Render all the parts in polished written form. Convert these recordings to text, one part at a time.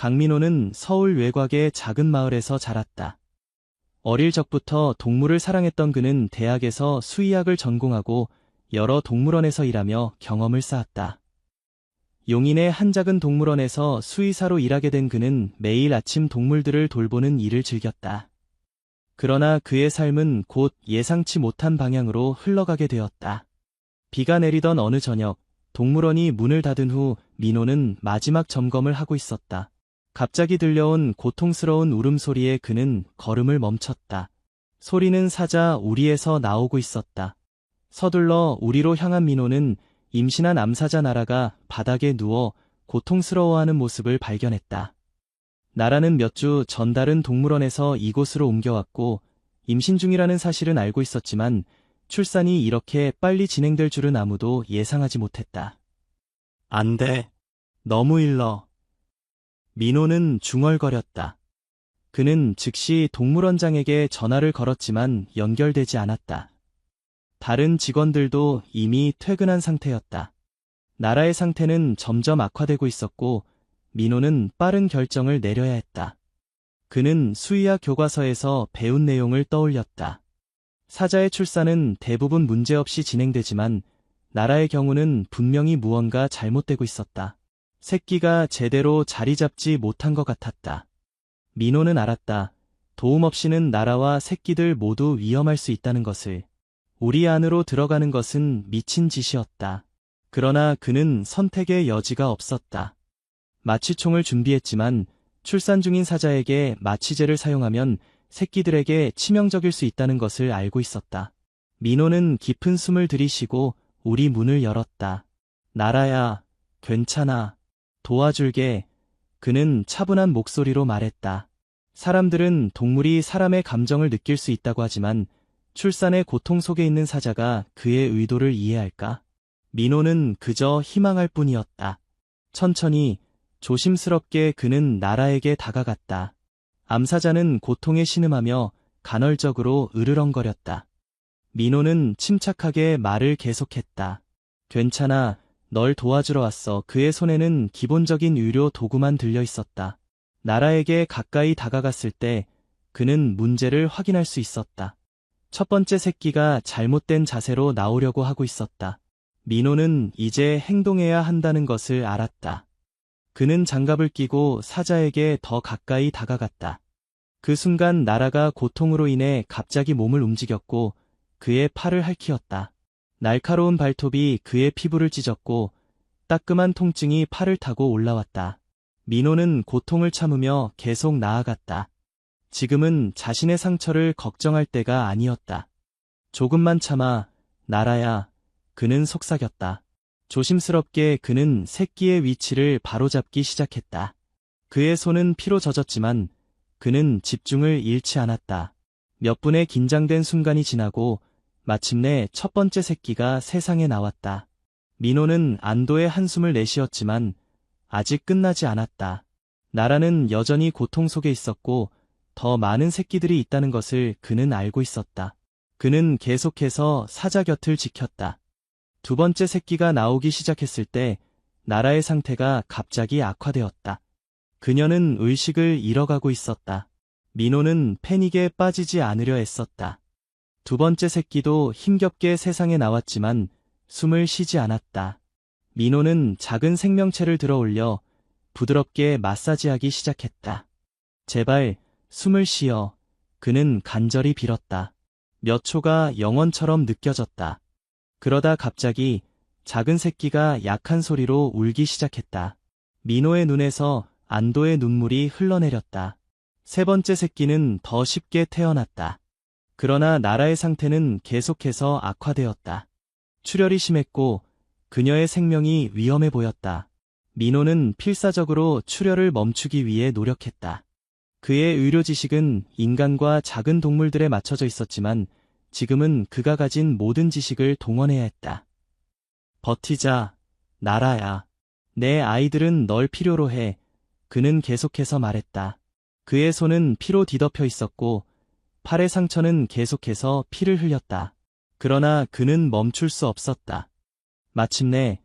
강민호는 서울 외곽의 작은 마을에서 자랐다. 어릴 적부터 동물을 사랑했던 그는 대학에서 수의학을 전공하고 여러 동물원에서 일하며 경험을 쌓았다. 용인의 한 작은 동물원에서 수의사로 일하게 된 그는 매일 아침 동물들을 돌보는 일을 즐겼다. 그러나 그의 삶은 곧 예상치 못한 방향으로 흘러가게 되었다. 비가 내리던 어느 저녁, 동물원이 문을 닫은 후 민호는 마지막 점검을 하고 있었다. 갑자기 들려온 고통스러운 울음소리에 그는 걸음을 멈췄다. 소리는 사자 우리에서 나오고 있었다. 서둘러 우리로 향한 민호는 임신한 암사자 나라가 바닥에 누워 고통스러워하는 모습을 발견했다. 나라는 몇 주 전 다른 동물원에서 이곳으로 옮겨왔고 임신 중이라는 사실은 알고 있었지만 출산이 이렇게 빨리 진행될 줄은 아무도 예상하지 못했다. 안 돼. 너무 일러. 민호는 중얼거렸다. 그는 즉시 동물원장에게 전화를 걸었지만 연결되지 않았다. 다른 직원들도 이미 퇴근한 상태였다. 나라의 상태는 점점 악화되고 있었고 민호는 빠른 결정을 내려야 했다. 그는 수의학 교과서에서 배운 내용을 떠올렸다. 사자의 출산은 대부분 문제없이 진행되지만 나라의 경우는 분명히 무언가 잘못되고 있었다. 새끼가 제대로 자리 잡지 못한 것 같았다. 민호는 알았다. 도움 없이는 나라와 새끼들 모두 위험할 수 있다는 것을. 우리 안으로 들어가는 것은 미친 짓이었다. 그러나 그는 선택의 여지가 없었다. 마취총을 준비했지만 출산 중인 사자에게 마취제를 사용하면 새끼들에게 치명적일 수 있다는 것을 알고 있었다. 민호는 깊은 숨을 들이쉬고 우리 문을 열었다. 나라야, 괜찮아. 도와줄게. 그는 차분한 목소리로 말했다. 사람들은 동물이 사람의 감정을 느낄 수 있다고 하지만 출산의 고통 속에 있는 사자가 그의 의도를 이해할까? 민호는 그저 희망할 뿐이었다. 천천히, 조심스럽게 그는 나라에게 다가갔다. 암사자는 고통에 신음하며 간헐적으로 으르렁거렸다. 민호는 침착하게 말을 계속했다. 괜찮아, 널 도와주러 왔어. 그의 손에는 기본적인 의료 도구만 들려 있었다. 나라에게 가까이 다가갔을 때 그는 문제를 확인할 수 있었다. 첫 번째 새끼가 잘못된 자세로 나오려고 하고 있었다. 민호는 이제 행동해야 한다는 것을 알았다. 그는 장갑을 끼고 사자에게 더 가까이 다가갔다. 그 순간 나라가 고통으로 인해 갑자기 몸을 움직였고 그의 팔을 핥히었다. 날카로운 발톱이 그의 피부를 찢었고 따끔한 통증이 팔을 타고 올라왔다. 민호는 고통을 참으며 계속 나아갔다. 지금은 자신의 상처를 걱정할 때가 아니었다. 조금만 참아, 나라야. 그는 속삭였다. 조심스럽게 그는 새끼의 위치를 바로잡기 시작했다. 그의 손은 피로 젖었지만 그는 집중을 잃지 않았다. 몇 분의 긴장된 순간이 지나고 마침내 첫 번째 새끼가 세상에 나왔다. 민호는 안도의 한숨을 내쉬었지만 아직 끝나지 않았다. 나라는 여전히 고통 속에 있었고 더 많은 새끼들이 있다는 것을 그는 알고 있었다. 그는 계속해서 사자 곁을 지켰다. 두 번째 새끼가 나오기 시작했을 때 나라의 상태가 갑자기 악화되었다. 그녀는 의식을 잃어가고 있었다. 민호는 패닉에 빠지지 않으려 애썼다. 두 번째 새끼도 힘겹게 세상에 나왔지만 숨을 쉬지 않았다. 민호는 작은 생명체를 들어 올려 부드럽게 마사지하기 시작했다. 제발, 숨을 쉬어. 그는 간절히 빌었다. 몇 초가 영원처럼 느껴졌다. 그러다 갑자기 작은 새끼가 약한 소리로 울기 시작했다. 민호의 눈에서 안도의 눈물이 흘러내렸다. 세 번째 새끼는 더 쉽게 태어났다. 그러나 나라의 상태는 계속해서 악화되었다. 출혈이 심했고 그녀의 생명이 위험해 보였다. 민호는 필사적으로 출혈을 멈추기 위해 노력했다. 그의 의료 지식은 인간과 작은 동물들에 맞춰져 있었지만 지금은 그가 가진 모든 지식을 동원해야 했다. 버티자, 나라야. 내 아이들은 널 필요로 해. 그는 계속해서 말했다. 그의 손은 피로 뒤덮여 있었고 팔의 상처는 계속해서 피를 흘렸다. 그러나 그는 멈출 수 없었다. 마침내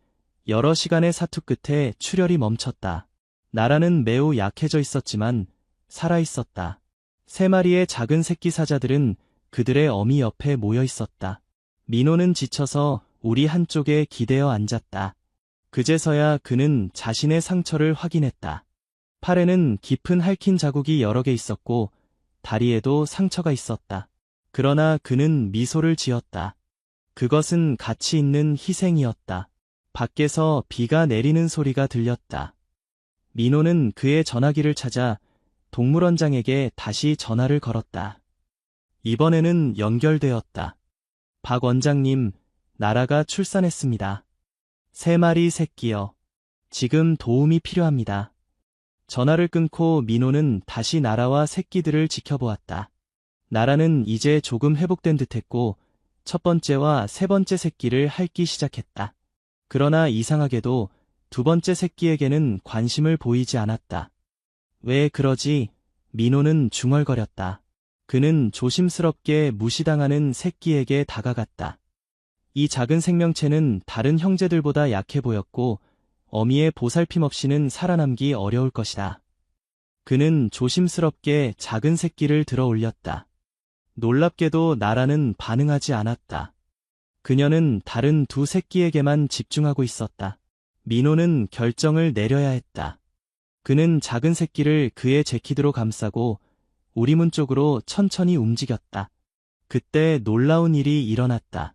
여러 시간의 사투 끝에 출혈이 멈췄다. 나라는 매우 약해져 있었지만 살아있었다. 3마리의 작은 새끼 사자들은 그들의 어미 옆에 모여 있었다. 민호는 지쳐서 우리 한쪽에 기대어 앉았다. 그제서야 그는 자신의 상처를 확인했다. 팔에는 깊은 핥힌 자국이 여러 개 있었고 다리에도 상처가 있었다. 그러나 그는 미소를 지었다. 그것은 가치 있는 희생이었다. 밖에서 비가 내리는 소리가 들렸다. 민호는 그의 전화기를 찾아 동물원장에게 다시 전화를 걸었다. 이번에는 연결되었다. 박 원장님, 나라가 출산했습니다. 3마리 새끼요. 지금 도움이 필요합니다. 전화를 끊고 민호는 다시 나라와 새끼들을 지켜보았다. 나라는 이제 조금 회복된 듯했고 첫 번째와 3번째 새끼를 핥기 시작했다. 그러나 이상하게도 2번째 새끼에게는 관심을 보이지 않았다. 왜 그러지? 민호는 중얼거렸다. 그는 조심스럽게 무시당하는 새끼에게 다가갔다. 이 작은 생명체는 다른 형제들보다 약해 보였고 어미의 보살핌 없이는 살아남기 어려울 것이다. 그는 조심스럽게 작은 새끼를 들어 올렸다. 놀랍게도 나라는 반응하지 않았다. 그녀는 다른 2 새끼에게만 집중하고 있었다. 민호는 결정을 내려야 했다. 그는 작은 새끼를 그의 재킷으로 감싸고 우리 문 쪽으로 천천히 움직였다. 그때 놀라운 일이 일어났다.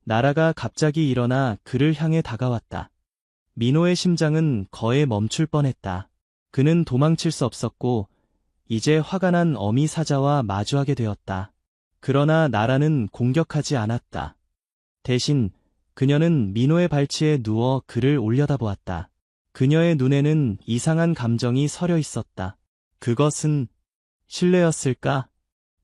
나라가 갑자기 일어나 그를 향해 다가왔다. 민호의 심장은 거의 멈출 뻔했다. 그는 도망칠 수 없었고 이제 화가 난 어미 사자와 마주하게 되었다. 그러나 나라는 공격하지 않았다. 대신 그녀는 민호의 발치에 누워 그를 올려다보았다. 그녀의 눈에는 이상한 감정이 서려 있었다. 그것은 신뢰였을까?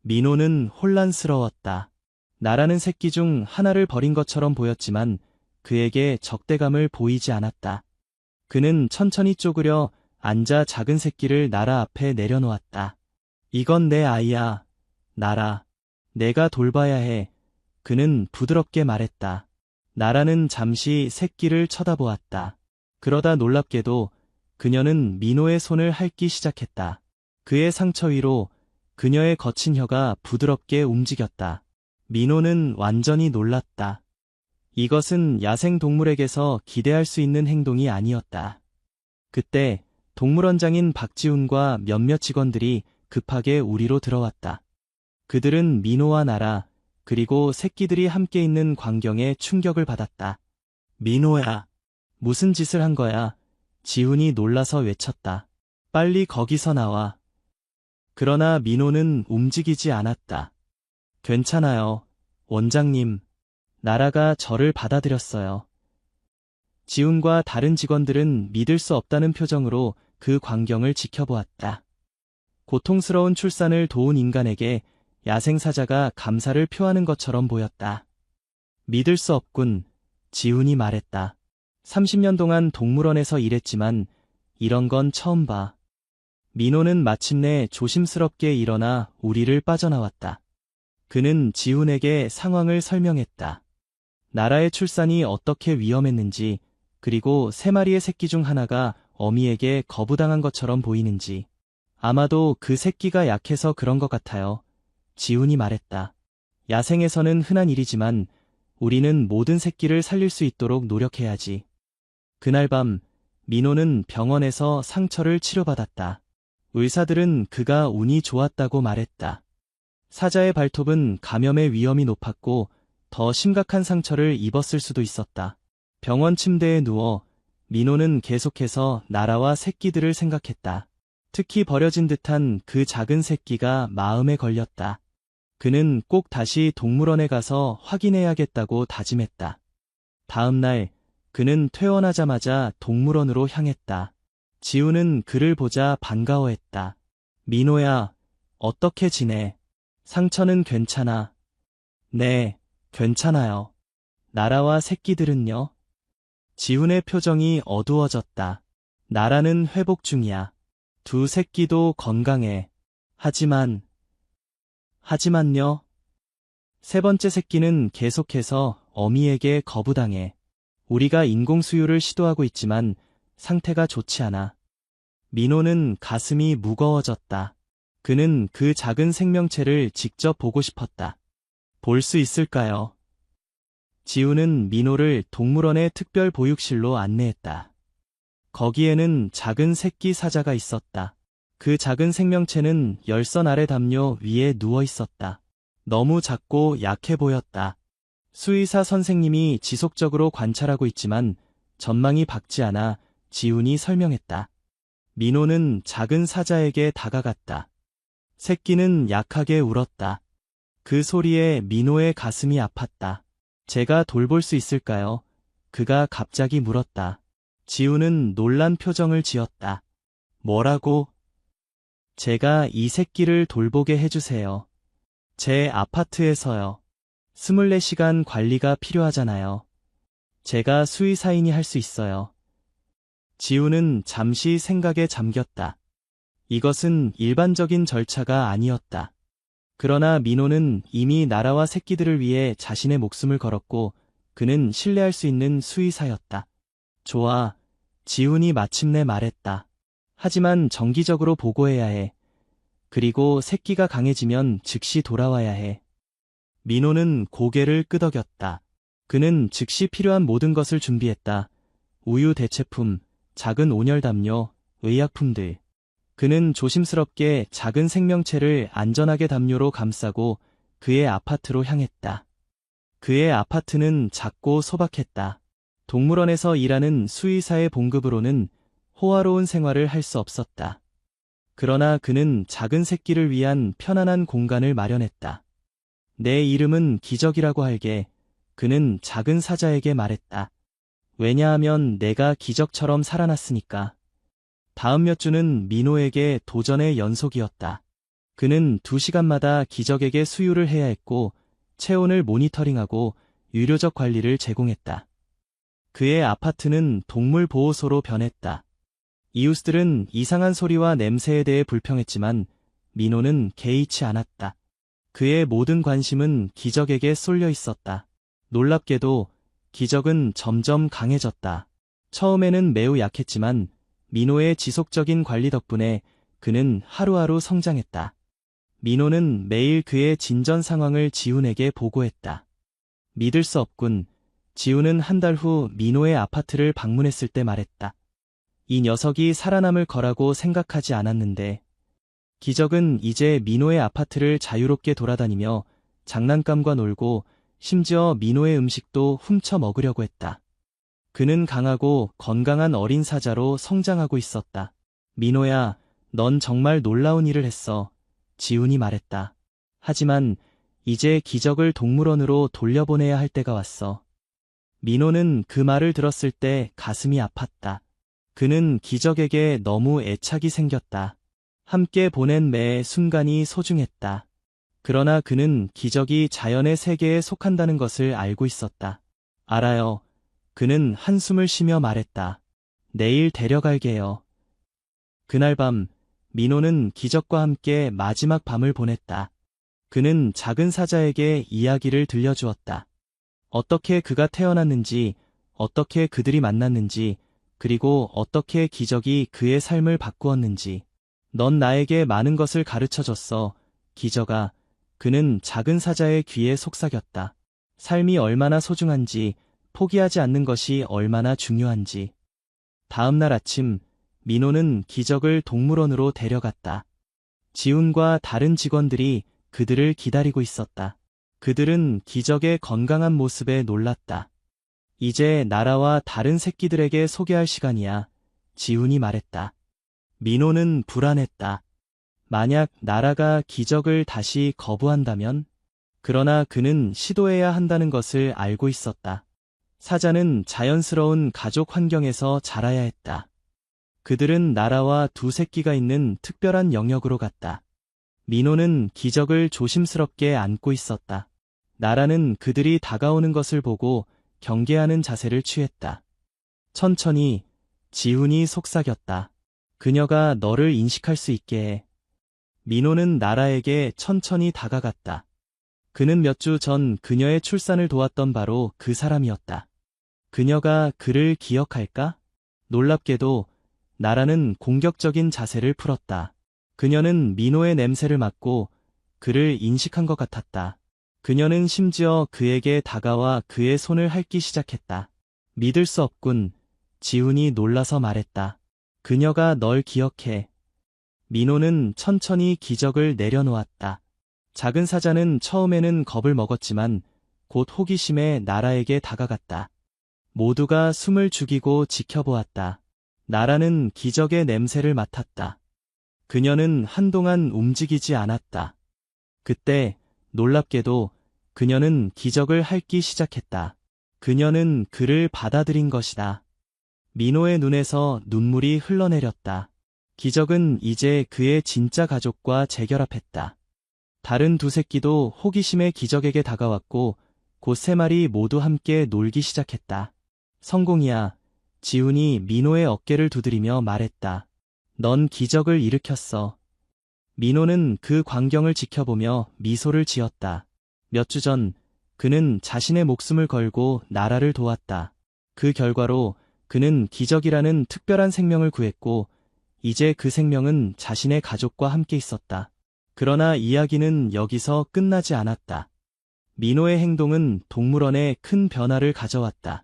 민호는 혼란스러웠다. 나라는 새끼 중 하나를 버린 것처럼 보였지만 그에게 적대감을 보이지 않았다. 그는 천천히 쪼그려 앉아 작은 새끼를 나라 앞에 내려놓았다. 이건 내 아이야, 나라. 내가 돌봐야 해. 그는 부드럽게 말했다. 나라는 잠시 새끼를 쳐다보았다. 그러다 놀랍게도 그녀는 민호의 손을 핥기 시작했다. 그의 상처 위로 그녀의 거친 혀가 부드럽게 움직였다. 민호는 완전히 놀랐다. 이것은 야생 동물에게서 기대할 수 있는 행동이 아니었다. 그때 동물원장인 박지훈과 몇몇 직원들이 급하게 우리로 들어왔다. 그들은 민호와 나라, 그리고 새끼들이 함께 있는 광경에 충격을 받았다. 민호야, 무슨 짓을 한 거야? 지훈이 놀라서 외쳤다. 빨리 거기서 나와. 그러나 민호는 움직이지 않았다. 괜찮아요, 원장님. 나라가 저를 받아들였어요. 지훈과 다른 직원들은 믿을 수 없다는 표정으로 그 광경을 지켜보았다. 고통스러운 출산을 도운 인간에게 야생사자가 감사를 표하는 것처럼 보였다. 믿을 수 없군, 지훈이 말했다. 30년 동안 동물원에서 일했지만 이런 건 처음 봐. 민호는 마침내 조심스럽게 일어나 우리를 빠져나왔다. 그는 지훈에게 상황을 설명했다. 나라의 출산이 어떻게 위험했는지, 그리고 3마리의 새끼 중 하나가 어미에게 거부당한 것처럼 보이는지. 아마도 그 새끼가 약해서 그런 것 같아요. 지훈이 말했다. 야생에서는 흔한 일이지만 우리는 모든 새끼를 살릴 수 있도록 노력해야지. 그날 밤 민호는 병원에서 상처를 치료받았다. 의사들은 그가 운이 좋았다고 말했다. 사자의 발톱은 감염의 위험이 높았고 더 심각한 상처를 입었을 수도 있었다. 병원 침대에 누워 민호는 계속해서 나라와 새끼들을 생각했다. 특히 버려진 듯한 그 작은 새끼가 마음에 걸렸다. 그는 꼭 다시 동물원에 가서 확인해야겠다고 다짐했다. 다음 날 그는 퇴원하자마자 동물원으로 향했다. 지훈은 그를 보자 반가워했다. 민호야, 어떻게 지내? 상처는 괜찮아? 네, 괜찮아요. 나라와 새끼들은요? 지훈의 표정이 어두워졌다. 나라는 회복 중이야. 2 새끼도 건강해. 하지만요? 3번째 새끼는 계속해서 어미에게 거부당해. 우리가 인공수유를 시도하고 있지만 상태가 좋지 않아. 민호는 가슴이 무거워졌다. 그는 그 작은 생명체를 직접 보고 싶었다. 볼 수 있을까요? 지우는 민호를 동물원의 특별 보육실로 안내했다. 거기에는 작은 새끼 사자가 있었다. 그 작은 생명체는 열선 아래 담요 위에 누워 있었다. 너무 작고 약해 보였다. 수의사 선생님이 지속적으로 관찰하고 있지만 전망이 밝지 않아 지훈이 설명했다. 민호는 작은 사자에게 다가갔다. 새끼는 약하게 울었다. 그 소리에 민호의 가슴이 아팠다. 제가 돌볼 수 있을까요? 그가 갑자기 물었다. 지훈은 놀란 표정을 지었다. 뭐라고? 제가 이 새끼를 돌보게 해주세요. 제 아파트에서요. 24시간 관리가 필요하잖아요. 제가 수의사인이 할 수 있어요. 지훈은 잠시 생각에 잠겼다. 이것은 일반적인 절차가 아니었다. 그러나 민호는 이미 나라와 새끼들을 위해 자신의 목숨을 걸었고 그는 신뢰할 수 있는 수의사였다. 좋아, 지훈이 마침내 말했다. 하지만 정기적으로 보고해야 해. 그리고 새끼가 강해지면 즉시 돌아와야 해. 민호는 고개를 끄덕였다. 그는 즉시 필요한 모든 것을 준비했다. 우유 대체품, 작은 온열 담요, 의약품들. 그는 조심스럽게 작은 생명체를 안전하게 담요로 감싸고 그의 아파트로 향했다. 그의 아파트는 작고 소박했다. 동물원에서 일하는 수의사의 봉급으로는 호화로운 생활을 할 수 없었다. 그러나 그는 작은 새끼를 위한 편안한 공간을 마련했다. 내 이름은 기적이라고 할게. 그는 작은 사자에게 말했다. 왜냐하면 내가 기적처럼 살아났으니까. 다음 몇 주는 민호에게 도전의 연속이었다. 그는 2시간마다 기적에게 수유를 해야 했고 체온을 모니터링하고 유료적 관리를 제공했다. 그의 아파트는 동물 보호소로 변했다. 이웃들은 이상한 소리와 냄새에 대해 불평했지만 민호는 개의치 않았다. 그의 모든 관심은 기적에게 쏠려 있었다. 놀랍게도 기적은 점점 강해졌다. 처음에는 매우 약했지만 민호의 지속적인 관리 덕분에 그는 하루하루 성장했다. 민호는 매일 그의 진전 상황을 지훈에게 보고했다. 믿을 수 없군. 지훈은 한 달 후 민호의 아파트를 방문했을 때 말했다. 이 녀석이 살아남을 거라고 생각하지 않았는데. 기적은 이제 민호의 아파트를 자유롭게 돌아다니며 장난감과 놀고 심지어 민호의 음식도 훔쳐 먹으려고 했다. 그는 강하고 건강한 어린 사자로 성장하고 있었다. 민호야, 넌 정말 놀라운 일을 했어. 지훈이 말했다. 하지만 이제 기적을 동물원으로 돌려보내야 할 때가 왔어. 민호는 그 말을 들었을 때 가슴이 아팠다. 그는 기적에게 너무 애착이 생겼다. 함께 보낸 매 순간이 소중했다. 그러나 그는 기적이 자연의 세계에 속한다는 것을 알고 있었다. 알아요. 그는 한숨을 쉬며 말했다. 내일 데려갈게요. 그날 밤, 민호는 기적과 함께 마지막 밤을 보냈다. 그는 작은 사자에게 이야기를 들려주었다. 어떻게 그가 태어났는지, 어떻게 그들이 만났는지, 그리고 어떻게 기적이 그의 삶을 바꾸었는지. 넌 나에게 많은 것을 가르쳐줬어, 기적아. 그는 작은 사자의 귀에 속삭였다. 삶이 얼마나 소중한지, 포기하지 않는 것이 얼마나 중요한지. 다음 날 아침, 민호는 기적을 동물원으로 데려갔다. 지훈과 다른 직원들이 그들을 기다리고 있었다. 그들은 기적의 건강한 모습에 놀랐다. 이제 나라와 다른 새끼들에게 소개할 시간이야. 지훈이 말했다. 민호는 불안했다. 만약 나라가 기적을 다시 거부한다면? 그러나 그는 시도해야 한다는 것을 알고 있었다. 사자는 자연스러운 가족 환경에서 자라야 했다. 그들은 나라와 두 새끼가 있는 특별한 영역으로 갔다. 민호는 기적을 조심스럽게 안고 있었다. 나라는 그들이 다가오는 것을 보고 경계하는 자세를 취했다. 천천히, 지훈이 속삭였다. 그녀가 너를 인식할 수 있게 해. 민호는 나라에게 천천히 다가갔다. 그는 몇 주 전 그녀의 출산을 도왔던 바로 그 사람이었다. 그녀가 그를 기억할까? 놀랍게도 나라는 공격적인 자세를 풀었다. 그녀는 민호의 냄새를 맡고 그를 인식한 것 같았다. 그녀는 심지어 그에게 다가와 그의 손을 핥기 시작했다. 믿을 수 없군. 지훈이 놀라서 말했다. 그녀가 널 기억해. 민호는 천천히 기적을 내려놓았다. 작은 사자는 처음에는 겁을 먹었지만 곧 호기심에 나라에게 다가갔다. 모두가 숨을 죽이고 지켜보았다. 나라는 기적의 냄새를 맡았다. 그녀는 한동안 움직이지 않았다. 그때 놀랍게도 그녀는 기적을 핥기 시작했다. 그녀는 그를 받아들인 것이다. 민호의 눈에서 눈물이 흘러내렸다. 기적은 이제 그의 진짜 가족과 재결합했다. 다른 두 새끼도 호기심에 기적에게 다가왔고 곧 세 마리 모두 함께 놀기 시작했다. 성공이야. 지훈이 민호의 어깨를 두드리며 말했다. 넌 기적을 일으켰어. 민호는 그 광경을 지켜보며 미소를 지었다. 몇 주 전 그는 자신의 목숨을 걸고 나라를 도왔다. 그 결과로 그는 기적이라는 특별한 생명을 구했고 이제 그 생명은 자신의 가족과 함께 있었다. 그러나 이야기는 여기서 끝나지 않았다. 민호의 행동은 동물원에 큰 변화를 가져왔다.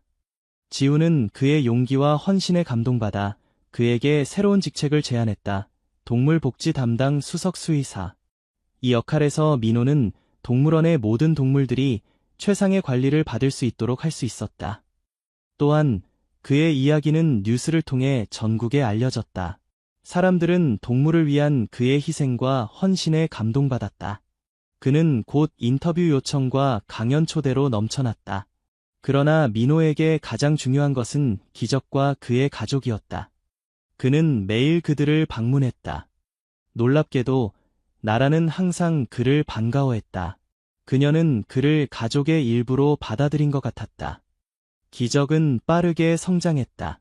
지훈은 그의 용기와 헌신에 감동받아 그에게 새로운 직책을 제안했다. 동물복지 담당 수석 수의사. 이 역할에서 민호는 동물원의 모든 동물들이 최상의 관리를 받을 수 있도록 할 수 있었다. 또한 그의 이야기는 뉴스를 통해 전국에 알려졌다. 사람들은 동물을 위한 그의 희생과 헌신에 감동받았다. 그는 곧 인터뷰 요청과 강연 초대로 넘쳐났다. 그러나 민호에게 가장 중요한 것은 기적과 그의 가족이었다. 그는 매일 그들을 방문했다. 놀랍게도 나라는 항상 그를 반가워했다. 그녀는 그를 가족의 일부로 받아들인 것 같았다. 기적은 빠르게 성장했다.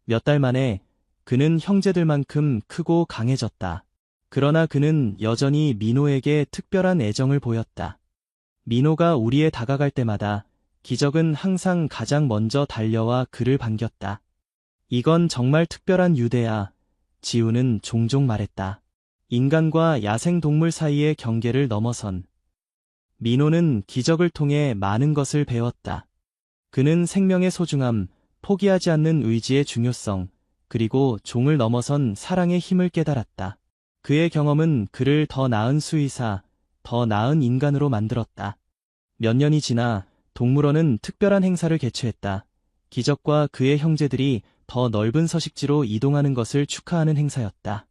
몇 달 만에 그는 형제들만큼 크고 강해졌다. 그러나 그는 여전히 민호에게 특별한 애정을 보였다. 민호가 우리에 다가갈 때마다 기적은 항상 가장 먼저 달려와 그를 반겼다. 이건 정말 특별한 유대야. 지훈은 종종 말했다. 인간과 야생동물 사이의 경계를 넘어선. 민호는 기적을 통해 많은 것을 배웠다. 그는 생명의 소중함, 포기하지 않는 의지의 중요성, 그리고 종을 넘어선 사랑의 힘을 깨달았다. 그의 경험은 그를 더 나은 수의사, 더 나은 인간으로 만들었다. 몇 년이 지나 동물원은 특별한 행사를 개최했다. 기적과 그의 형제들이 더 넓은 서식지로 이동하는 것을 축하하는 행사였다.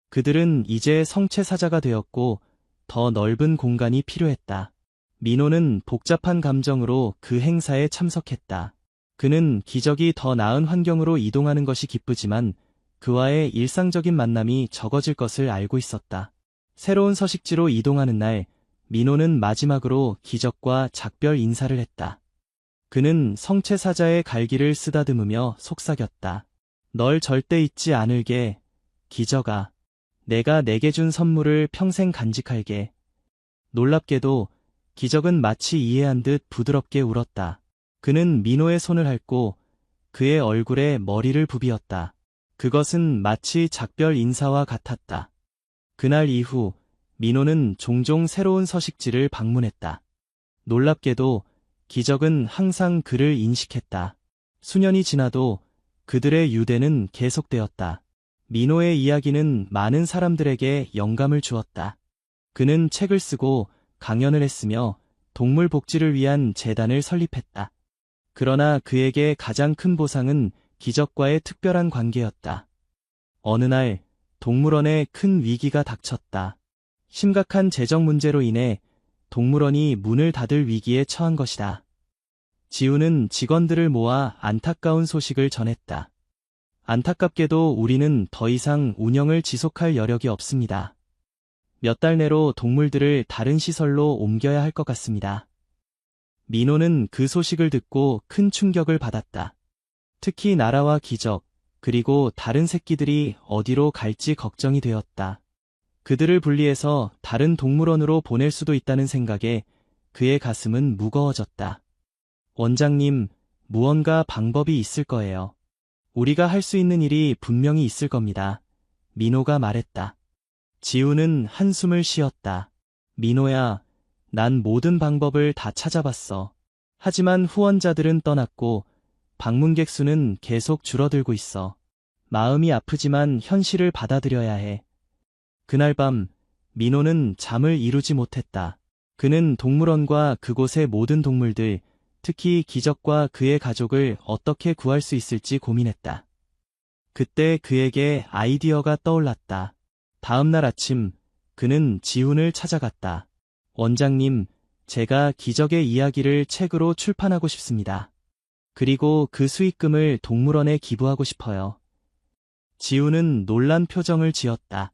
그들은 이제 성체사자가 되었고 더 넓은 공간이 필요했다. 민호는 복잡한 감정으로 그 행사에 참석했다. 그는 기적이 더 나은 환경으로 이동하는 것이 기쁘지만 그와의 일상적인 만남이 적어질 것을 알고 있었다. 새로운 서식지로 이동하는 날, 민호는 마지막으로 기적과 작별 인사를 했다. 그는 성체사자의 갈기를 쓰다듬으며 속삭였다. 널 절대 잊지 않을게, 기적아. 내가 내게 준 선물을 평생 간직할게. 놀랍게도 기적은 마치 이해한 듯 부드럽게 울었다. 그는 민호의 손을 핥고 그의 얼굴에 머리를 부비었다. 그것은 마치 작별 인사와 같았다. 그날 이후 민호는 종종 새로운 서식지를 방문했다. 놀랍게도 기적은 항상 그를 인식했다. 수년이 지나도 그들의 유대는 계속되었다. 민호의 이야기는 많은 사람들에게 영감을 주었다. 그는 책을 쓰고 강연을 했으며 동물 복지를 위한 재단을 설립했다. 그러나 그에게 가장 큰 보상은 기적과의 특별한 관계였다. 어느 날 동물원에 큰 위기가 닥쳤다. 심각한 재정 문제로 인해 동물원이 문을 닫을 위기에 처한 것이다. 지훈은 직원들을 모아 안타까운 소식을 전했다. 안타깝게도 우리는 더 이상 운영을 지속할 여력이 없습니다. 몇 달 내로 동물들을 다른 시설로 옮겨야 할 것 같습니다. 민호는 그 소식을 듣고 큰 충격을 받았다. 특히 나라와 기적, 그리고 다른 새끼들이 어디로 갈지 걱정이 되었다. 그들을 분리해서 다른 동물원으로 보낼 수도 있다는 생각에 그의 가슴은 무거워졌다. 원장님, 무언가 방법이 있을 거예요. 우리가 할 수 있는 일이 분명히 있을 겁니다. 민호가 말했다. 지우는 한숨을 쉬었다. 민호야, 난 모든 방법을 다 찾아봤어. 하지만 후원자들은 떠났고 방문객 수는 계속 줄어들고 있어. 마음이 아프지만 현실을 받아들여야 해. 그날 밤 민호는 잠을 이루지 못했다. 그는 동물원과 그곳의 모든 동물들, 특히 기적과 그의 가족을 어떻게 구할 수 있을지 고민했다. 그때 그에게 아이디어가 떠올랐다. 다음 날 아침 그는 지훈을 찾아갔다. 원장님, 제가 기적의 이야기를 책으로 출판하고 싶습니다. 그리고 그 수익금을 동물원에 기부하고 싶어요. 지훈은 놀란 표정을 지었다.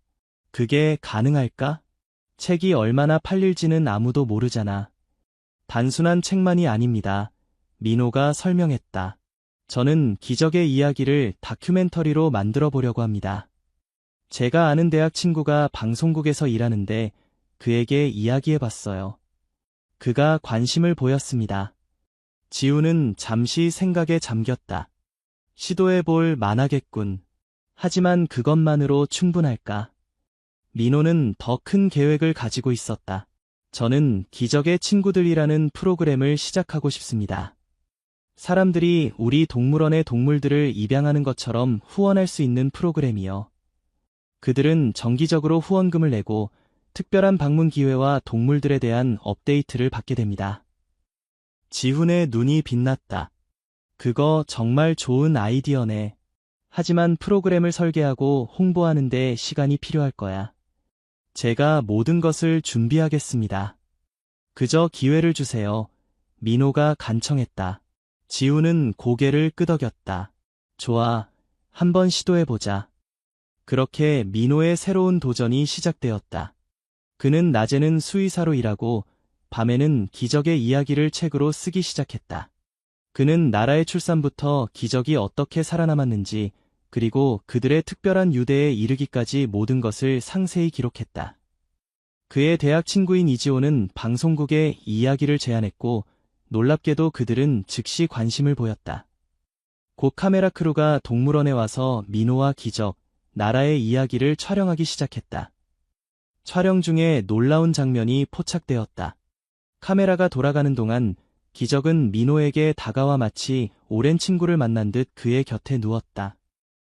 그게 가능할까? 책이 얼마나 팔릴지는 아무도 모르잖아. 단순한 책만이 아닙니다. 민호가 설명했다. 저는 기적의 이야기를 다큐멘터리로 만들어 보려고 합니다. 제가 아는 대학 친구가 방송국에서 일하는데 그에게 이야기해 봤어요. 그가 관심을 보였습니다. 지우는 잠시 생각에 잠겼다. 시도해 볼 만하겠군. 하지만 그것만으로 충분할까? 민호는 더 큰 계획을 가지고 있었다. 저는 기적의 친구들이라는 프로그램을 시작하고 싶습니다. 사람들이 우리 동물원의 동물들을 입양하는 것처럼 후원할 수 있는 프로그램이요. 그들은 정기적으로 후원금을 내고 특별한 방문 기회와 동물들에 대한 업데이트를 받게 됩니다. 지훈의 눈이 빛났다. 그거 정말 좋은 아이디어네. 하지만 프로그램을 설계하고 홍보하는 데 시간이 필요할 거야. 제가 모든 것을 준비하겠습니다. 그저 기회를 주세요. 민호가 간청했다. 지훈은 고개를 끄덕였다. 좋아, 한번 시도해보자. 그렇게 민호의 새로운 도전이 시작되었다. 그는 낮에는 수의사로 일하고 밤에는 기적의 이야기를 책으로 쓰기 시작했다. 그는 나라의 출산부터 기적이 어떻게 살아남았는지 그리고 그들의 특별한 유대에 이르기까지 모든 것을 상세히 기록했다. 그의 대학 친구인 이지호는 방송국에 이야기를 제안했고 놀랍게도 그들은 즉시 관심을 보였다. 곧 카메라 크루가 동물원에 와서 민호와 기적, 나라의 이야기를 촬영하기 시작했다. 촬영 중에 놀라운 장면이 포착되었다. 카메라가 돌아가는 동안 기적은 민호에게 다가와 마치 오랜 친구를 만난 듯 그의 곁에 누웠다.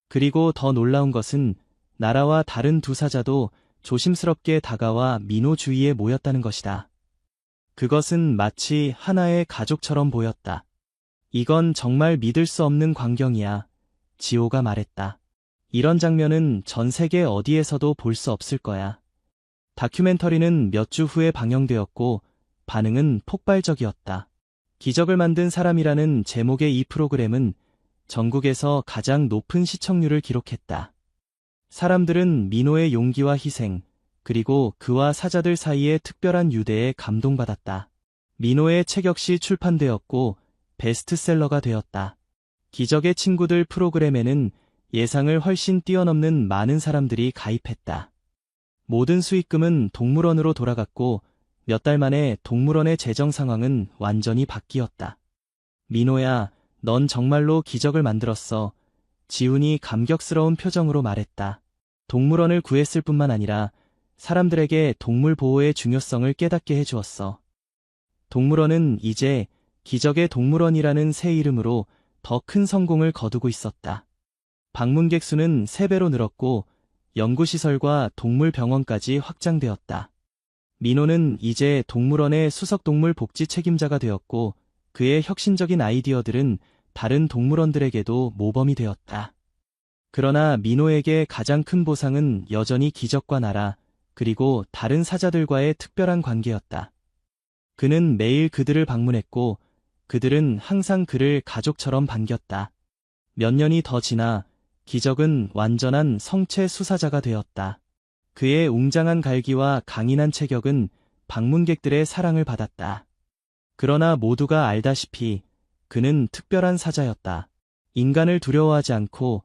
그리고 더 놀라운 것은 나라와 다른 두 사자도 조심스럽게 다가와 민호 주위에 모였다는 것이다. 그것은 마치 하나의 가족처럼 보였다. 이건 정말 믿을 수 없는 광경이야. 지호가 말했다. 이런 장면은 전 세계 어디에서도 볼 수 없을 거야. 다큐멘터리는 몇 주 후에 방영되었고 반응은 폭발적이었다. 기적을 만든 사람이라는 제목의 이 프로그램은 전국에서 가장 높은 시청률을 기록했다. 사람들은 민호의 용기와 희생, 그리고 그와 사자들 사이의 특별한 유대에 감동받았다. 민호의 책 역시 출판되었고 베스트셀러가 되었다. 기적의 친구들 프로그램에는 예상을 훨씬 뛰어넘는 많은 사람들이 가입했다. 모든 수익금은 동물원으로 돌아갔고 몇 달 만에 동물원의 재정 상황은 완전히 바뀌었다. 민호야, 넌 정말로 기적을 만들었어. 지훈이 감격스러운 표정으로 말했다. 동물원을 구했을 뿐만 아니라 사람들에게 동물 보호의 중요성을 깨닫게 해주었어. 동물원은 이제 기적의 동물원이라는 새 이름으로 더 큰 성공을 거두고 있었다. 방문객 수는 3배로 늘었고 연구시설과 동물병원까지 확장되었다. 민호는 이제 동물원의 수석동물 복지 책임자가 되었고 그의 혁신적인 아이디어들은 다른 동물원들에게도 모범이 되었다. 그러나 민호에게 가장 큰 보상은 여전히 기적과 나라, 그리고 다른 사자들과의 특별한 관계였다. 그는 매일 그들을 방문했고 그들은 항상 그를 가족처럼 반겼다. 몇 년이 더 지나 기적은 완전한 성체 수사자가 되었다. 그의 웅장한 갈기와 강인한 체격은 방문객들의 사랑을 받았다. 그러나 모두가 알다시피 그는 특별한 사자였다. 인간을 두려워하지 않고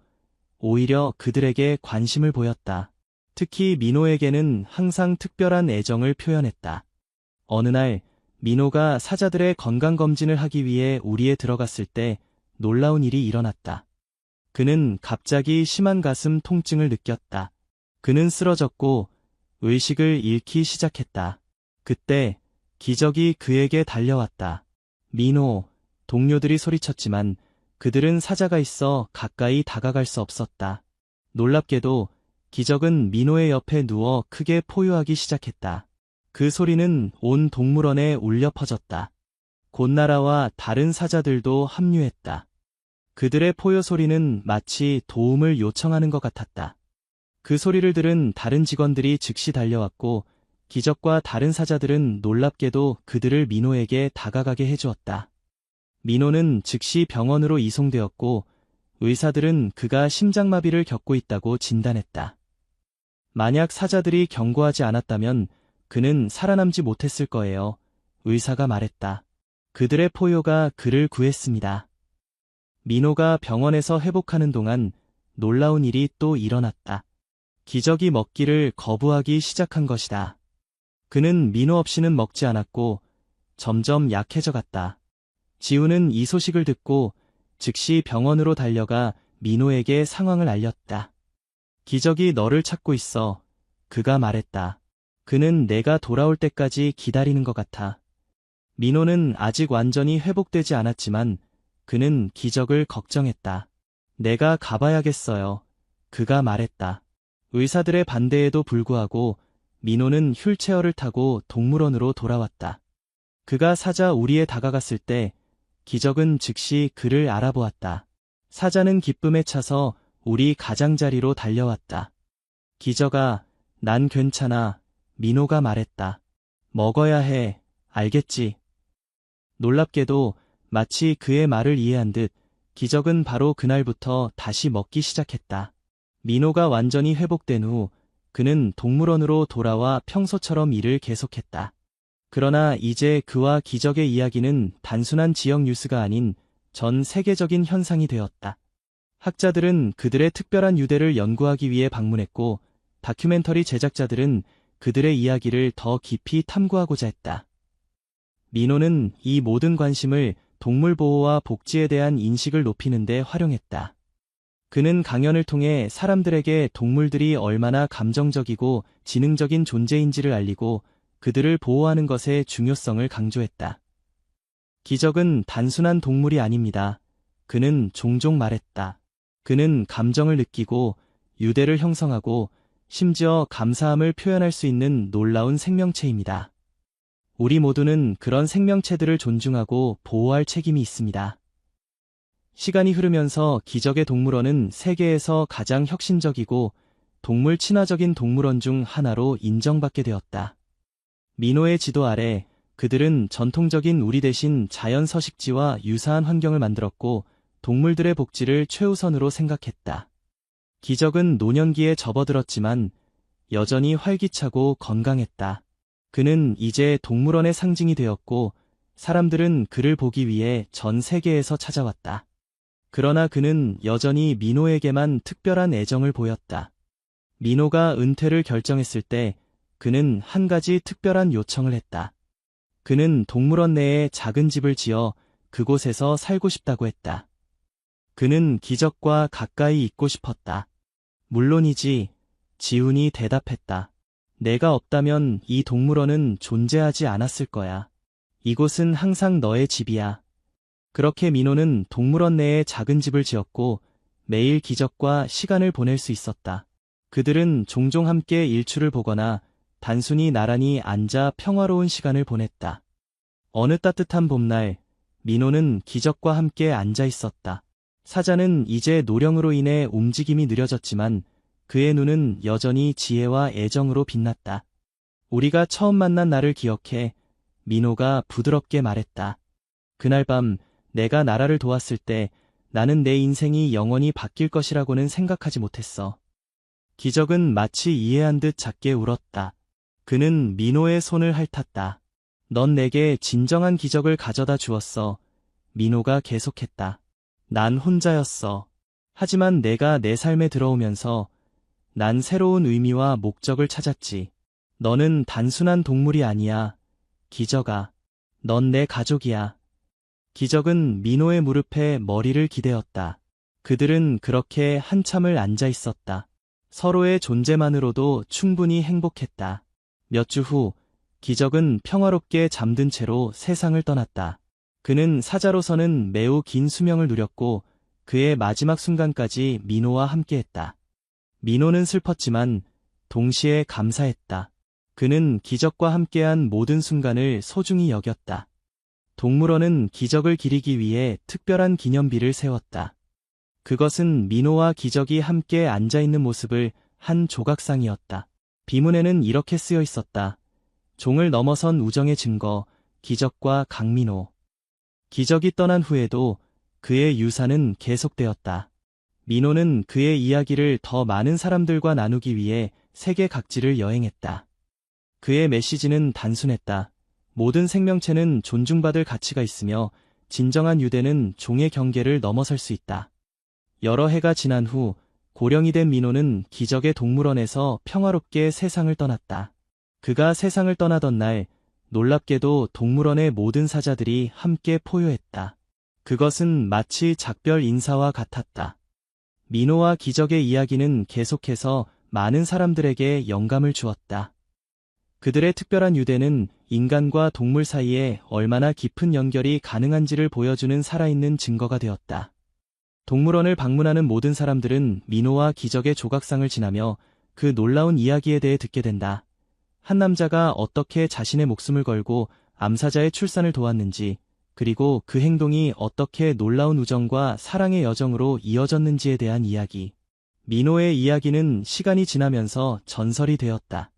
오히려 그들에게 관심을 보였다. 특히 민호에게는 항상 특별한 애정을 표현했다. 어느 날 민호가 사자들의 건강검진을 하기 위해 우리에 들어갔을 때 놀라운 일이 일어났다. 그는 갑자기 심한 가슴 통증을 느꼈다. 그는 쓰러졌고 의식을 잃기 시작했다. 그때 기적이 그에게 달려왔다. 민호, 동료들이 소리쳤지만 그들은 사자가 있어 가까이 다가갈 수 없었다. 놀랍게도 기적은 민호의 옆에 누워 크게 포효하기 시작했다. 그 소리는 온 동물원에 울려 퍼졌다. 곤나라와 다른 사자들도 합류했다. 그들의 포효 소리는 마치 도움을 요청하는 것 같았다. 그 소리를 들은 다른 직원들이 즉시 달려왔고 기적과 다른 사자들은 놀랍게도 그들을 민호에게 다가가게 해주었다. 민호는 즉시 병원으로 이송되었고 의사들은 그가 심장마비를 겪고 있다고 진단했다. 만약 사자들이 경고하지 않았다면 그는 살아남지 못했을 거예요. 의사가 말했다. 그들의 포효가 그를 구했습니다. 민호가 병원에서 회복하는 동안 놀라운 일이 또 일어났다. 기적이 먹기를 거부하기 시작한 것이다. 그는 민호 없이는 먹지 않았고 점점 약해져 갔다. 지우는 이 소식을 듣고 즉시 병원으로 달려가 민호에게 상황을 알렸다. 기적이 너를 찾고 있어. 그가 말했다. 그는 내가 돌아올 때까지 기다리는 것 같아. 민호는 아직 완전히 회복되지 않았지만 그는 기적을 걱정했다. 내가 가봐야겠어요. 그가 말했다. 의사들의 반대에도 불구하고 민호는 휠체어를 타고 동물원으로 돌아왔다. 그가 사자 우리에 다가갔을 때 기적은 즉시 그를 알아보았다. 사자는 기쁨에 차서 우리 가장자리로 달려왔다. 기적아, 난 괜찮아. 민호가 말했다. 먹어야 해. 알겠지? 놀랍게도 마치 그의 말을 이해한 듯 기적은 바로 그날부터 다시 먹기 시작했다. 민호가 완전히 회복된 후 그는 동물원으로 돌아와 평소처럼 일을 계속했다. 그러나 이제 그와 기적의 이야기는 단순한 지역 뉴스가 아닌 전 세계적인 현상이 되었다. 학자들은 그들의 특별한 유대를 연구하기 위해 방문했고 다큐멘터리 제작자들은 그들의 이야기를 더 깊이 탐구하고자 했다. 민호는 이 모든 관심을 동물 보호와 복지에 대한 인식을 높이는 데 활용했다. 그는 강연을 통해 사람들에게 동물들이 얼마나 감정적이고 지능적인 존재인지를 알리고 그들을 보호하는 것의 중요성을 강조했다. 기적은 단순한 동물이 아닙니다. 그는 종종 말했다. 그는 감정을 느끼고 유대를 형성하고 심지어 감사함을 표현할 수 있는 놀라운 생명체입니다. 우리 모두는 그런 생명체들을 존중하고 보호할 책임이 있습니다. 시간이 흐르면서 기적의 동물원은 세계에서 가장 혁신적이고 동물 친화적인 동물원 중 하나로 인정받게 되었다. 민호의 지도 아래 그들은 전통적인 우리 대신 자연 서식지와 유사한 환경을 만들었고 동물들의 복지를 최우선으로 생각했다. 기적은 노년기에 접어들었지만 여전히 활기차고 건강했다. 그는 이제 동물원의 상징이 되었고 사람들은 그를 보기 위해 전 세계에서 찾아왔다. 그러나 그는 여전히 민호에게만 특별한 애정을 보였다. 민호가 은퇴를 결정했을 때 그는 한 가지 특별한 요청을 했다. 그는 동물원 내에 작은 집을 지어 그곳에서 살고 싶다고 했다. 그는 기적과 가까이 있고 싶었다. 물론이지, 지훈이 대답했다. 내가 없다면 이 동물원은 존재하지 않았을 거야. 이곳은 항상 너의 집이야. 그렇게 민호는 동물원 내에 작은 집을 지었고 매일 기적과 시간을 보낼 수 있었다. 그들은 종종 함께 일출을 보거나 단순히 나란히 앉아 평화로운 시간을 보냈다. 어느 따뜻한 봄날, 민호는 기적과 함께 앉아 있었다. 사자는 이제 노령으로 인해 움직임이 느려졌지만 그의 눈은 여전히 지혜와 애정으로 빛났다. 우리가 처음 만난 날을 기억해. 민호가 부드럽게 말했다. 그날 밤 내가 나라를 도왔을 때 나는 내 인생이 영원히 바뀔 것이라고는 생각하지 못했어. 기적은 마치 이해한 듯 작게 울었다. 그는 민호의 손을 핥았다. 넌 내게 진정한 기적을 가져다 주었어. 민호가 계속했다. 난 혼자였어. 하지만 내가 내 삶에 들어오면서 난 새로운 의미와 목적을 찾았지. 너는 단순한 동물이 아니야. 기적아. 넌 내 가족이야. 기적은 민호의 무릎에 머리를 기대었다. 그들은 그렇게 한참을 앉아 있었다. 서로의 존재만으로도 충분히 행복했다. 몇 주 후, 기적은 평화롭게 잠든 채로 세상을 떠났다. 그는 사자로서는 매우 긴 수명을 누렸고 그의 마지막 순간까지 민호와 함께했다. 민호는 슬펐지만 동시에 감사했다. 그는 기적과 함께한 모든 순간을 소중히 여겼다. 동물원은 기적을 기리기 위해 특별한 기념비를 세웠다. 그것은 민호와 기적이 함께 앉아있는 모습을 한 조각상이었다. 비문에는 이렇게 쓰여 있었다. 종을 넘어선 우정의 증거, 기적과 강민호. 기적이 떠난 후에도 그의 유산은 계속되었다. 민호는 그의 이야기를 더 많은 사람들과 나누기 위해 세계 각지를 여행했다. 그의 메시지는 단순했다. 모든 생명체는 존중받을 가치가 있으며 진정한 유대는 종의 경계를 넘어설 수 있다. 여러 해가 지난 후 고령이 된 민호는 기적의 동물원에서 평화롭게 세상을 떠났다. 그가 세상을 떠나던 날 놀랍게도 동물원의 모든 사자들이 함께 포효했다. 그것은 마치 작별 인사와 같았다. 민호와 기적의 이야기는 계속해서 많은 사람들에게 영감을 주었다. 그들의 특별한 유대는 인간과 동물 사이에 얼마나 깊은 연결이 가능한지를 보여주는 살아있는 증거가 되었다. 동물원을 방문하는 모든 사람들은 민호와 기적의 조각상을 지나며 그 놀라운 이야기에 대해 듣게 된다. 한 남자가 어떻게 자신의 목숨을 걸고 암사자의 출산을 도왔는지, 그리고 그 행동이 어떻게 놀라운 우정과 사랑의 여정으로 이어졌는지에 대한 이야기. 민호의 이야기는 시간이 지나면서 전설이 되었다.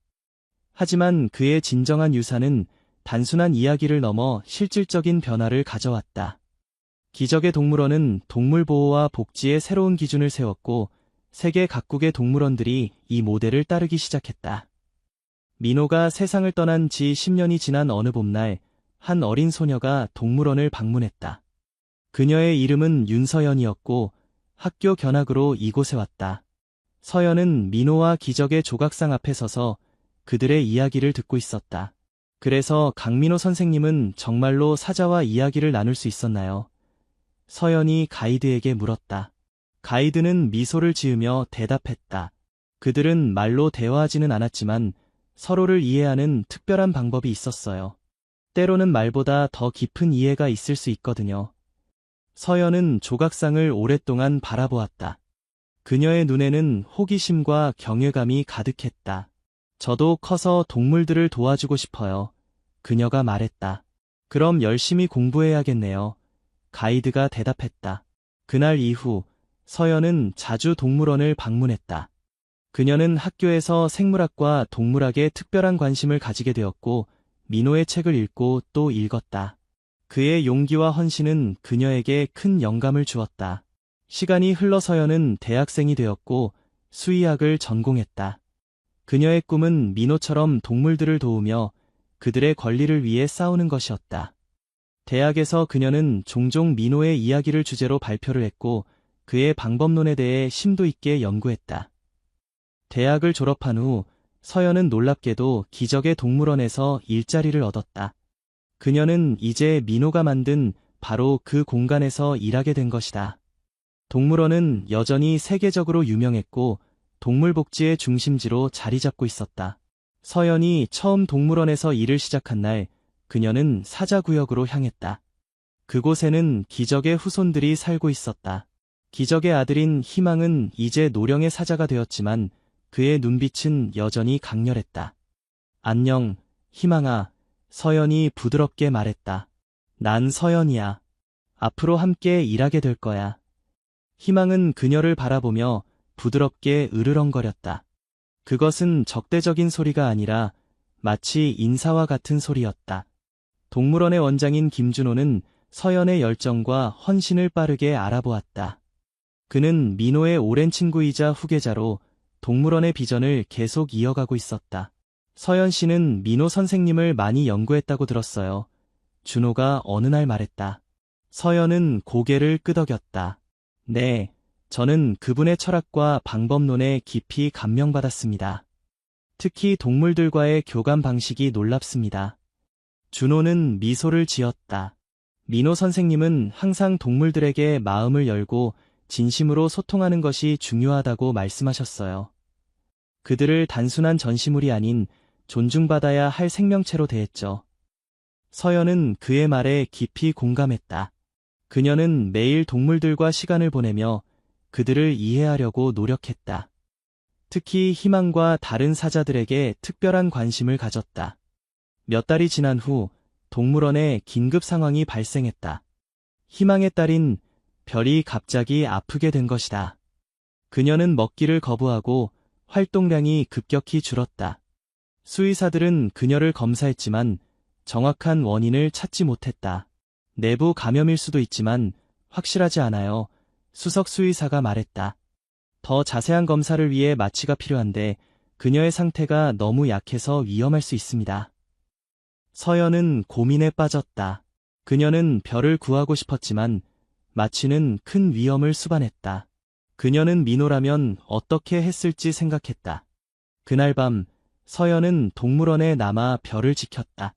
하지만 그의 진정한 유산은 단순한 이야기를 넘어 실질적인 변화를 가져왔다. 기적의 동물원은 동물 보호와 복지의 새로운 기준을 세웠고 세계 각국의 동물원들이 이 모델을 따르기 시작했다. 민호가 세상을 떠난 지 10년이 지난 어느 봄날 한 어린 소녀가 동물원을 방문했다. 그녀의 이름은 윤서연이었고 학교 견학으로 이곳에 왔다. 서연은 민호와 기적의 조각상 앞에 서서 그들의 이야기를 듣고 있었다. 그래서 강민호 선생님은 정말로 사자와 이야기를 나눌 수 있었나요? 서연이 가이드에게 물었다. 가이드는 미소를 지으며 대답했다. 그들은 말로 대화하지는 않았지만 서로를 이해하는 특별한 방법이 있었어요. 때로는 말보다 더 깊은 이해가 있을 수 있거든요. 서연은 조각상을 오랫동안 바라보았다. 그녀의 눈에는 호기심과 경외감이 가득했다. 저도 커서 동물들을 도와주고 싶어요. 그녀가 말했다. 그럼 열심히 공부해야겠네요. 가이드가 대답했다. 그날 이후 서연은 자주 동물원을 방문했다. 그녀는 학교에서 생물학과 동물학에 특별한 관심을 가지게 되었고 민호의 책을 읽고 또 읽었다. 그의 용기와 헌신은 그녀에게 큰 영감을 주었다. 시간이 흘러 서연은 대학생이 되었고 수의학을 전공했다. 그녀의 꿈은 민호처럼 동물들을 도우며 그들의 권리를 위해 싸우는 것이었다. 대학에서 그녀는 종종 민호의 이야기를 주제로 발표를 했고 그의 방법론에 대해 심도 있게 연구했다. 대학을 졸업한 후 서연은 놀랍게도 기적의 동물원에서 일자리를 얻었다. 그녀는 이제 민호가 만든 바로 그 공간에서 일하게 된 것이다. 동물원은 여전히 세계적으로 유명했고 동물 복지의 중심지로 자리 잡고 있었다. 서연이 처음 동물원에서 일을 시작한 날 그녀는 사자구역으로 향했다. 그곳에는 기적의 후손들이 살고 있었다. 기적의 아들인 희망은 이제 노령의 사자가 되었지만 그의 눈빛은 여전히 강렬했다. 안녕, 희망아, 서연이 부드럽게 말했다. 난 서연이야. 앞으로 함께 일하게 될 거야. 희망은 그녀를 바라보며 부드럽게 으르렁거렸다. 그것은 적대적인 소리가 아니라 마치 인사와 같은 소리였다. 동물원의 원장인 김준호는 서연의 열정과 헌신을 빠르게 알아보았다. 그는 민호의 오랜 친구이자 후계자로 동물원의 비전을 계속 이어가고 있었다. 서연 씨는 민호 선생님을 많이 연구했다고 들었어요. 준호가 어느 날 말했다. 서연은 고개를 끄덕였다. 네, 저는 그분의 철학과 방법론에 깊이 감명받았습니다. 특히 동물들과의 교감 방식이 놀랍습니다. 준호는 미소를 지었다. 민호 선생님은 항상 동물들에게 마음을 열고 진심으로 소통하는 것이 중요하다고 말씀하셨어요. 그들을 단순한 전시물이 아닌 존중받아야 할 생명체로 대했죠. 서연은 그의 말에 깊이 공감했다. 그녀는 매일 동물들과 시간을 보내며 그들을 이해하려고 노력했다. 특히 희망과 다른 사자들에게 특별한 관심을 가졌다. 몇 달이 지난 후 동물원에 긴급 상황이 발생했다. 희망의 딸인 별이 갑자기 아프게 된 것이다. 그녀는 먹기를 거부하고 활동량이 급격히 줄었다. 수의사들은 그녀를 검사했지만 정확한 원인을 찾지 못했다. 내부 감염일 수도 있지만 확실하지 않아요. 수석 수의사가 말했다. 더 자세한 검사를 위해 마취가 필요한데 그녀의 상태가 너무 약해서 위험할 수 있습니다. 서연은 고민에 빠졌다. 그녀는 별을 구하고 싶었지만 마취는 큰 위험을 수반했다. 그녀는 민호라면 어떻게 했을지 생각했다. 그날 밤 서연은 동물원에 남아 별을 지켰다.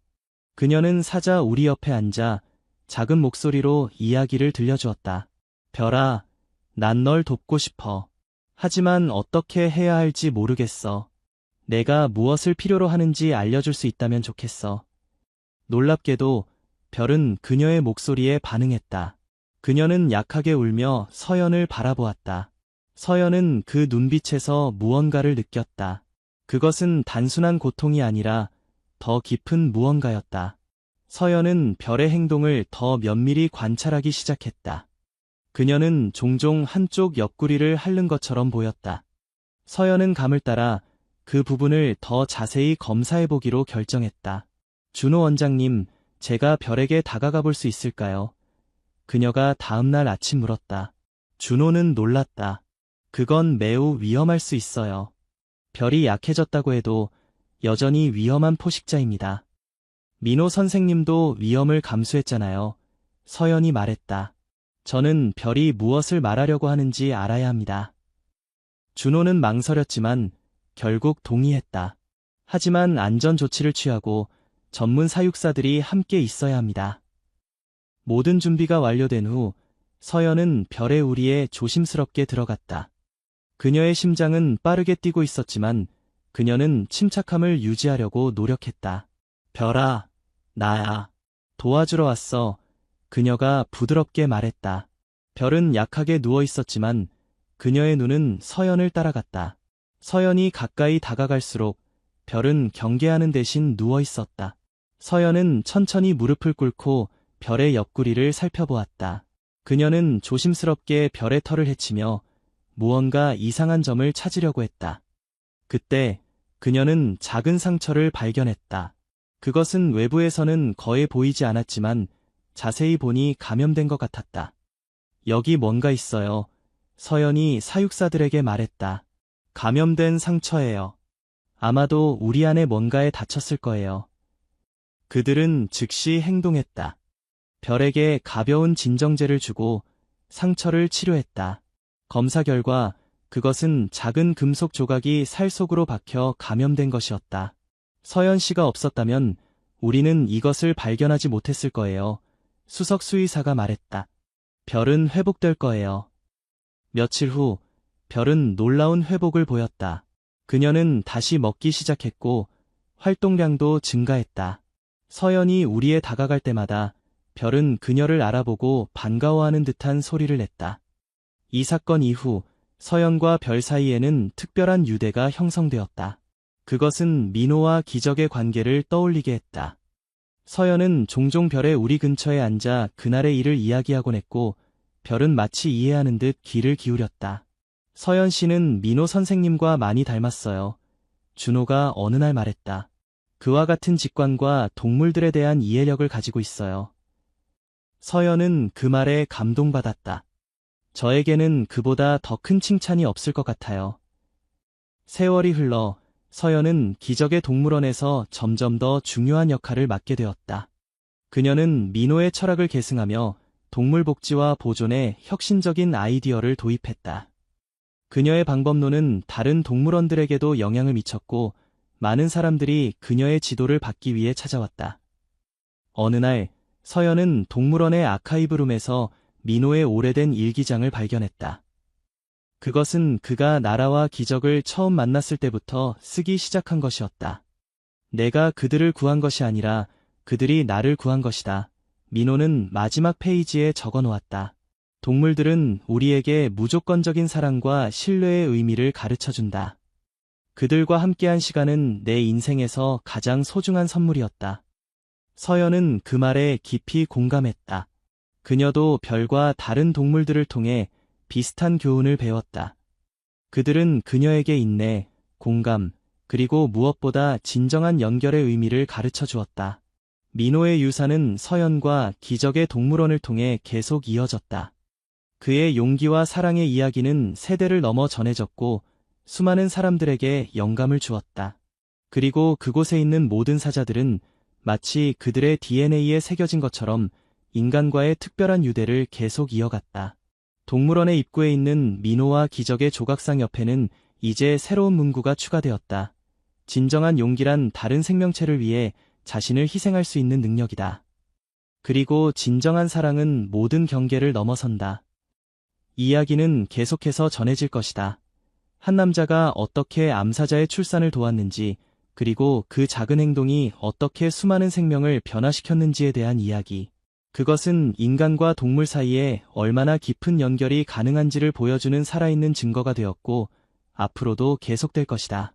그녀는 사자 우리 옆에 앉아 작은 목소리로 이야기를 들려주었다. 별아, 난 널 돕고 싶어. 하지만 어떻게 해야 할지 모르겠어. 내가 무엇을 필요로 하는지 알려줄 수 있다면 좋겠어. 놀랍게도 별은 그녀의 목소리에 반응했다. 그녀는 약하게 울며 서연을 바라보았다. 서연은 그 눈빛에서 무언가를 느꼈다. 그것은 단순한 고통이 아니라 더 깊은 무언가였다. 서연은 별의 행동을 더 면밀히 관찰하기 시작했다. 그녀는 종종 한쪽 옆구리를 핥는 것처럼 보였다. 서연은 감을 따라 그 부분을 더 자세히 검사해보기로 결정했다. 준호 원장님, 제가 별에게 다가가 볼 수 있을까요? 그녀가 다음날 아침 물었다. 준호는 놀랐다. 그건 매우 위험할 수 있어요. 별이 약해졌다고 해도 여전히 위험한 포식자입니다. 민호 선생님도 위험을 감수했잖아요. 서연이 말했다. 저는 별이 무엇을 말하려고 하는지 알아야 합니다. 준호는 망설였지만 결국 동의했다. 하지만 안전 조치를 취하고 전문 사육사들이 함께 있어야 합니다. 모든 준비가 완료된 후 서연은 별의 우리에 조심스럽게 들어갔다. 그녀의 심장은 빠르게 뛰고 있었지만 그녀는 침착함을 유지하려고 노력했다. 별아, 나야. 도와주러 왔어. 그녀가 부드럽게 말했다. 별은 약하게 누워 있었지만 그녀의 눈은 서연을 따라갔다. 서연이 가까이 다가갈수록 별은 경계하는 대신 누워 있었다. 서연은 천천히 무릎을 꿇고 별의 옆구리를 살펴보았다. 그녀는 조심스럽게 별의 털을 헤치며 무언가 이상한 점을 찾으려고 했다. 그때 그녀는 작은 상처를 발견했다. 그것은 외부에서는 거의 보이지 않았지만 자세히 보니 감염된 것 같았다. 여기 뭔가 있어요. 서연이 사육사들에게 말했다. 감염된 상처예요. 아마도 우리 안에 뭔가에 다쳤을 거예요. 그들은 즉시 행동했다. 별에게 가벼운 진정제를 주고 상처를 치료했다. 검사 결과 그것은 작은 금속 조각이 살 속으로 박혀 감염된 것이었다. 서연 씨가 없었다면 우리는 이것을 발견하지 못했을 거예요. 수석 수의사가 말했다. 별은 회복될 거예요. 며칠 후 별은 놀라운 회복을 보였다. 그녀는 다시 먹기 시작했고 활동량도 증가했다. 서연이 우리에 다가갈 때마다 별은 그녀를 알아보고 반가워하는 듯한 소리를 냈다. 이 사건 이후 서연과 별 사이에는 특별한 유대가 형성되었다. 그것은 민호와 기적의 관계를 떠올리게 했다. 서연은 종종 별의 우리 근처에 앉아 그날의 일을 이야기하곤 했고 별은 마치 이해하는 듯 귀를 기울였다. 서연 씨는 민호 선생님과 많이 닮았어요. 준호가 어느 날 말했다. 그와 같은 직관과 동물들에 대한 이해력을 가지고 있어요. 서연은 그 말에 감동받았다. 저에게는 그보다 더 큰 칭찬이 없을 것 같아요. 세월이 흘러 서연은 기적의 동물원에서 점점 더 중요한 역할을 맡게 되었다. 그녀는 민호의 철학을 계승하며 동물 복지와 보존에 혁신적인 아이디어를 도입했다. 그녀의 방법론은 다른 동물원들에게도 영향을 미쳤고 많은 사람들이 그녀의 지도를 받기 위해 찾아왔다. 어느 날 서연은 동물원의 아카이브룸에서 민호의 오래된 일기장을 발견했다. 그것은 그가 나라와 기적을 처음 만났을 때부터 쓰기 시작한 것이었다. 내가 그들을 구한 것이 아니라 그들이 나를 구한 것이다. 민호는 마지막 페이지에 적어 놓았다. 동물들은 우리에게 무조건적인 사랑과 신뢰의 의미를 가르쳐준다. 그들과 함께한 시간은 내 인생에서 가장 소중한 선물이었다. 서연은 그 말에 깊이 공감했다. 그녀도 별과 다른 동물들을 통해 비슷한 교훈을 배웠다. 그들은 그녀에게 인내, 공감, 그리고 무엇보다 진정한 연결의 의미를 가르쳐 주었다. 민호의 유산은 서연과 기적의 동물원을 통해 계속 이어졌다. 그의 용기와 사랑의 이야기는 세대를 넘어 전해졌고 수많은 사람들에게 영감을 주었다. 그리고 그곳에 있는 모든 사자들은 마치 그들의 DNA에 새겨진 것처럼 인간과의 특별한 유대를 계속 이어갔다. 동물원의 입구에 있는 민호와 기적의 조각상 옆에는 이제 새로운 문구가 추가되었다. 진정한 용기란 다른 생명체를 위해 자신을 희생할 수 있는 능력이다. 그리고 진정한 사랑은 모든 경계를 넘어선다. 이야기는 계속해서 전해질 것이다. 한 남자가 어떻게 암사자의 출산을 도왔는지, 그리고 그 작은 행동이 어떻게 수많은 생명을 변화시켰는지에 대한 이야기. 그것은 인간과 동물 사이에 얼마나 깊은 연결이 가능한지를 보여주는 살아있는 증거가 되었고, 앞으로도 계속될 것이다.